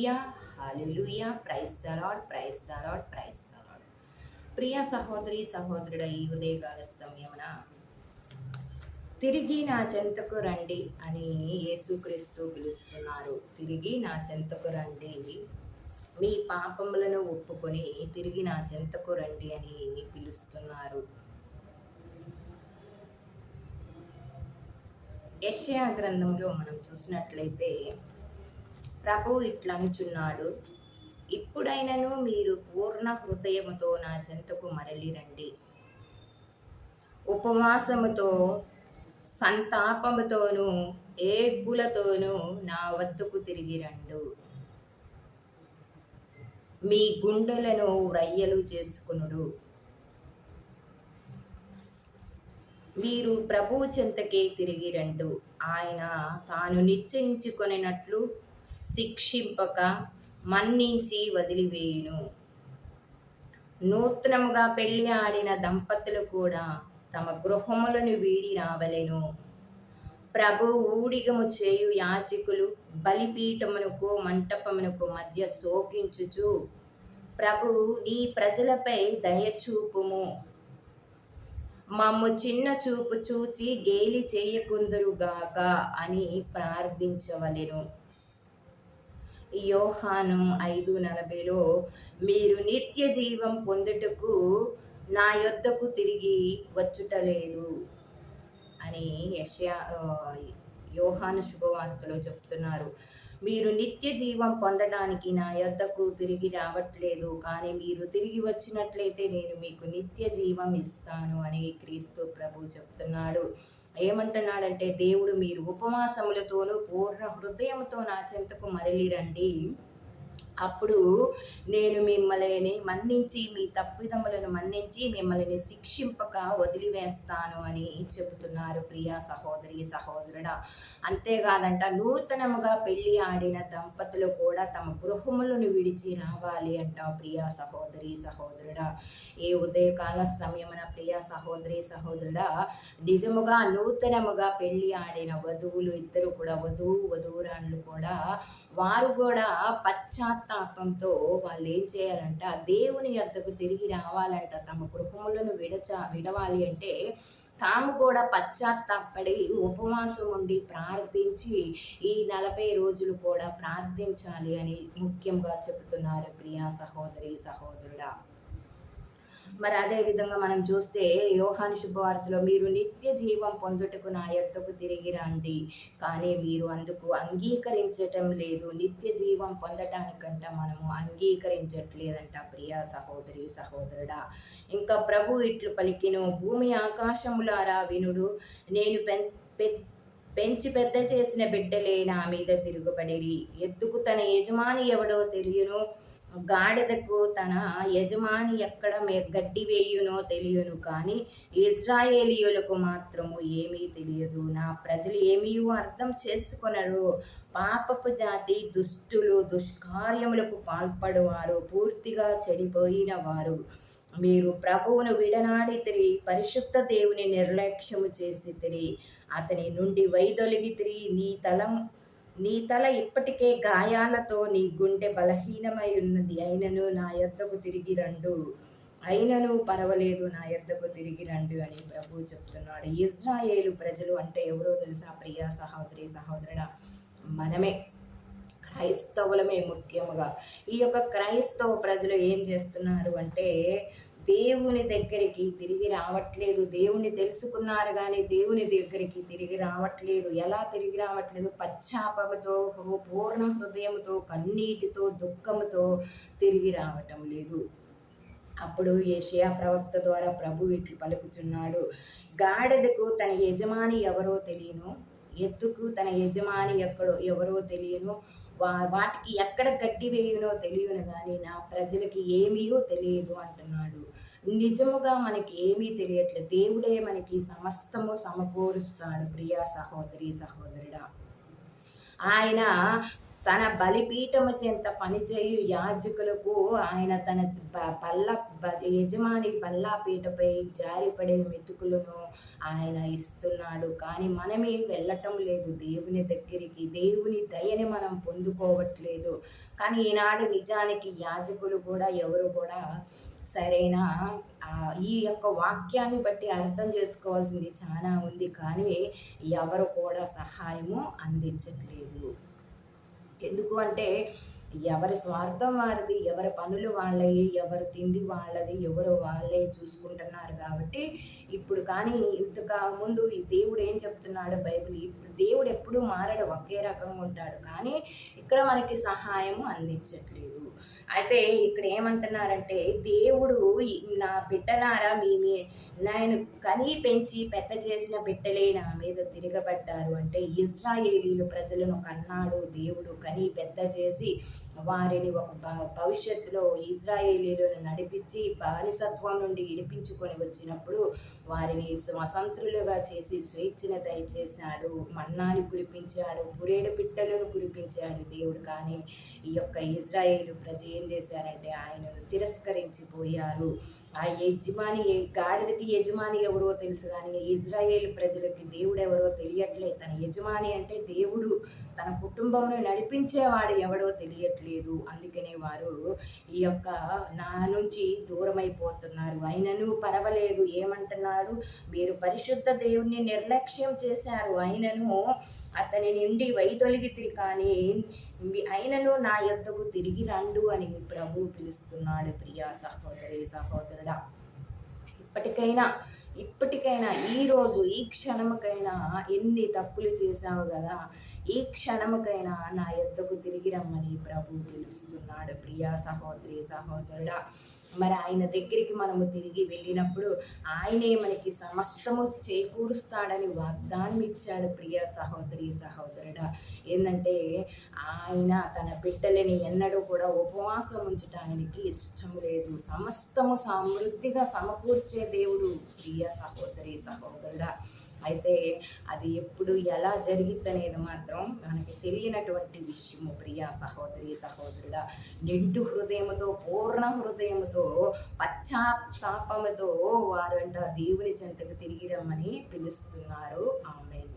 Hallelujah, hallelujah. Praise the lord, praise the lord, praise the lord. ప్రియ సహోదరి సహోదరుడ, ఈ ఉదయకాల సమయమున తిరిగి నా చెంతకు రండి అని యేసుక్రీస్తు పిలుస్తున్నారు. తిరిగి నా చెంతకు రండి, మీ పాపములను ఒప్పుకొని తిరిగి నా చెంతకు రండి అని పిలుస్తున్నారు. యెషయా గ్రంథంలో మనం చూసినట్లయితే ప్రభువు ఇట్లనుచున్నాడు, ఇప్పుడైనను మీరు పూర్ణ హృదయముతో నా చెంతకు మరలి రండి, ఉపవాసముతో సంతాపముతోనూ ఏడ్పులతోనూ నా వద్దకు తిరిగి రండు, మీ గుండెలను రయ్యలు చేసుకునుడు. మీరు ప్రభువు చెంతకే తిరిగి రండు. ఆయన తాను నిశ్చయించుకొనినట్లు శిక్షింపక మన్నించి వదిలివేయును. నూతనముగా పెళ్లి ఆడిన దంపతులు కూడా తమ గృహములను వీడి రావలెను. ప్రభు ఊడిగము చేయు యాజకులు బలిపీఠమునకు మంటపమునకు మధ్య శోకించుచు, ప్రభు నీ ప్రజలపై దయచూపుము, మమ్ము చిన్న చూపు చూచి గేలి చేయకుందురుగాక అని ప్రార్థించవలెను. యోహాను 5:40లో మీరు నిత్య జీవం పొందుటకు నా యొద్దకు తిరిగి వచ్చుటలేదు అని యోహాను శుభవార్తలో చెప్తున్నారు. మీరు నిత్య జీవం పొందడానికి నా యొద్దకు తిరిగి రావట్లేదు, కానీ మీరు తిరిగి వచ్చినట్లయితే నేను మీకు నిత్య జీవం ఇస్తాను అని క్రీస్తు ప్రభు చెప్తున్నాడు. ఏమంటున్నాడంటే, దేవుడు మీరు ఉపవాసములతోనూ పూర్ణ హృదయంతో నా చెంతకు మరలి రండి, అప్పుడు నేను మిమ్మల్ని మన్నించి, మీ తప్పిదములను మన్నించి మిమ్మల్ని శిక్షింపక వదిలివేస్తాను అని చెబుతున్నారు. ప్రియా సహోదరి సహోదరుడా, అంతేకాదంట, నూతనముగా పెళ్లి ఆడిన దంపతులు కూడా తమ గృహములను విడిచి రావాలి అంట. ప్రియా సహోదరి సహోదరుడా, ఏ ఉదయకాల సమయమున ప్రియా సహోదరి సహోదరుడా, నిజముగా నూతనముగా పెళ్లి ఆడిన వధువులు ఇద్దరు కూడా, వధూవరాళ్ళు కూడా, వారు కూడా పశ్చాత్తాపంతో వాళ్ళు ఏం చేయాలంట, దేవుని యొద్దకు తిరిగి రావాలంట. తమ గృహములను విడవాలి అంటే తాము కూడా పశ్చాత్తాపడి ఉపవాసం ఉండి ప్రార్థించి ఈ 40 రోజులు కూడా ప్రార్థించాలి అని ముఖ్యంగా చెబుతున్నారు. ప్రియా సహోదరి సహోదరుడా, మరి అదే విధంగా మనం చూస్తే యోహాను శుభవార్తలో మీరు నిత్య జీవం పొందుటకు నా యొద్దకు తిరిగి రండి, కానీ మీరు అందుకు అంగీకరించటం లేదు. నిత్య జీవం పొందటానికంట మనము అంగీకరించట్లేదంట. ప్రియా సహోదరి సహోదరుడా, ఇంకా ప్రభు ఇట్లు పలికిను, భూమి ఆకాశములారా వినుడు, నేను పెంచి పెద్ద చేసిన బిడ్డలే నా మీద తిరుగుబడిరి. ఎద్దుకు తన యజమాని ఎవడో తెలియను, గాడిదకు తన యజమాని ఎక్కడ గడ్డి వేయునో తెలియను, కానీ ఇశ్రాయేలీయులకు మాత్రము ఏమీ తెలియదు. నా ప్రజలు ఏమీ అర్థం చేసుకొనరు. పాపపు జాతి, దుష్టులు, దుష్కార్యములకు పాల్పడువారు, పూర్తిగా చెడిపోయిన వారు. మీరు ప్రభువును విడనాడితిరి, పరిశుద్ధ దేవుని నిర్లక్ష్యము చేసితిరి, అతని నుండి వైదొలిగితిరి. నీ తల ఇప్పటికే గాయాలతో, నీ గుండె బలహీనమై ఉన్నది. అయినను నా యొద్దకు తిరిగి రండు, అయినను పర్వాలేదు, నా యొద్దకు తిరిగి రండు అని ప్రభు చెప్తున్నాడు. ఇశ్రాయేలు ప్రజలు అంటే ఎవరో తెలుసా ప్రియా సహోదరి సహోదరుడా? మనమే, క్రైస్తవులమే. ముఖ్యముగా ఈ యొక్క క్రైస్తవ ప్రజలు ఏం చేస్తున్నారు అంటే, దేవుని దగ్గరికి తిరిగి రావట్లేదు. దేవుని తెలుసుకున్నారు కానీ దేవుని దగ్గరికి తిరిగి రావట్లేదు. ఎలా తిరిగి రావట్లేదు? పశ్చాత్తాపంతో, పూర్ణ హృదయంతో, కన్నీటితో, దుఃఖంతో తిరిగి రావటం లేదు. అప్పుడు యెషయా ప్రవక్త ద్వారా ప్రభు ఇట్లు పలుకుచున్నాడు, గాడిదకు తన యజమాని ఎవరో తెలియను, ఎద్దుకు తన యజమాని ఎవరో తెలియను, వాటికి ఎక్కడ గడ్డి వేయునో తెలియను, కానీ నా ప్రజలకి ఏమీయో తెలియదు అంటున్నాడు. నిజముగా మనకి ఏమీ తెలియట్లేదు. దేవుడే మనకి సమస్తము సమకూరుస్తాడు. ప్రియా సహోదరి సహోదరుడా, ఆయన తన బలిపీఠము చెంత పనిచేయు యాజకులకు ఆయన తన యజమాని బల్లాపీటపై జారిపడే మెతుకులను ఆయన ఇస్తున్నాడు. కానీ మనమే వెళ్ళటం లేదు దేవుని దగ్గరికి. దేవుని దయని మనం పొందుకోవట్లేదు. కానీ ఈనాడు నిజానికి యాజకులు కూడా ఎవరు కూడా సరైన ఈ యొక్క వాక్యాన్ని బట్టి అర్థం చేసుకోవాల్సింది చాలా ఉంది. కానీ ఎవరు కూడా సహాయము అందించట్లేదు. ఎందుకు అంటే ఎవరి స్వార్థం వారిది, ఎవరి పనులు వాళ్ళవి, ఎవరి తిండి వాళ్ళది, ఎవరు వాళ్ళే చూసుకుంటున్నారు. కాబట్టి ఇప్పుడు కానీ ఇంతకు ముందు ఈ దేవుడు ఏం చెప్తున్నాడు బైబిల్, ఇప్పుడు దేవుడు ఎప్పుడూ మారడు, ఒకే రకంగా ఉంటాడు. కానీ ఇక్కడ మనకి సహాయము అందించట్లేదు. అయితే ఇక్కడ ఏమంటున్నారంటే, దేవుడు నా బిడ్డలారా నేను కనీ పెంచి పెద్ద చేసిన బిడ్డలే నా మీద తిరగబడ్డారు అంటే, ఇజ్రాయేలీలు ప్రజలను కన్నాడు దేవుడు, కనీ పెద్ద చేసి వారిని ఒక భవిష్యత్తులో ఇజ్రాయేలీలను నడిపించి బానిసత్వం నుండి ఇడిపించుకొని వచ్చినప్పుడు వారిని స్వతంత్రులుగా చేసి స్వేచ్ఛను దయచేశాడు. మన్నాని కురిపించాడు, పురేడు పిట్టలను కురిపించాడు దేవుడు. కానీ ఈ యొక్క ఇజ్రాయేలు ప్రజ ఏం చేశారంటే ఆయనను తిరస్కరించిపోయారు. ఆ యజమాని, గాడిదకి యజమాని ఎవరో తెలుసు కానీ ఇజ్రాయేల్ ప్రజలకి దేవుడు ఎవరో తెలియట్లేదు. తన యజమాని అంటే దేవుడు, తన కుటుంబంలో నడిపించేవాడు ఎవడో తెలియట్లేదు. అందుకనే వారు ఈ యొక్క నా నుంచి దూరమైపోతున్నారు. అయినను పర్వాలేదు, ఏమంటున్నాడు, మీరు పరిశుద్ధ దేవుణ్ణి నిర్లక్ష్యం చేశారు, అయినను అతని నుండి వైదొలిగితిరి, కానీ అయినను నా యొద్దకు తిరిగి రండు అని ప్రభు పిలుస్తున్నాడు. ప్రియా సహోదరి సహోదరుడా, ఇప్పటికైనా ఈరోజు ఈ క్షణముకైనా ఎన్ని తప్పులు చేశావు కదా, ఈ క్షణముకైనా నా యొద్దకు తిరిగి రమ్మని ప్రభు పిలుస్తున్నాడు. ప్రియా సహోదరి సహోదరుడా, మరి ఆయన దగ్గరికి మనము తిరిగి వెళ్ళినప్పుడు ఆయనే మనకి సమస్తము చేకూరుస్తాడని వాగ్దానం ఇచ్చాడు. ప్రియ సహోదరి సహోదరుడా, ఏంటంటే ఆయన తన బిడ్డలని ఎన్నడూ కూడా ఉపవాసం ఉంచడానికి ఇష్టం లేదు. సమస్తము సమృద్ధిగా సమకూర్చే దేవుడు ప్రియ సహోదరి సహోదరుడా. అయితే అది ఎప్పుడు ఎలా జరిగిద్దనేది మాత్రం మనకి తెలియనటువంటి విషయము. ప్రియా సహోదరి సహోదరుడా, నిండు హృదయముతో, పూర్ణ హృదయముతో, పశ్చాత్తాపముతో వారంట దేవుని చెంతకు తిరిగి రమ్మని పిలుస్తున్నారు. ఆమేన్.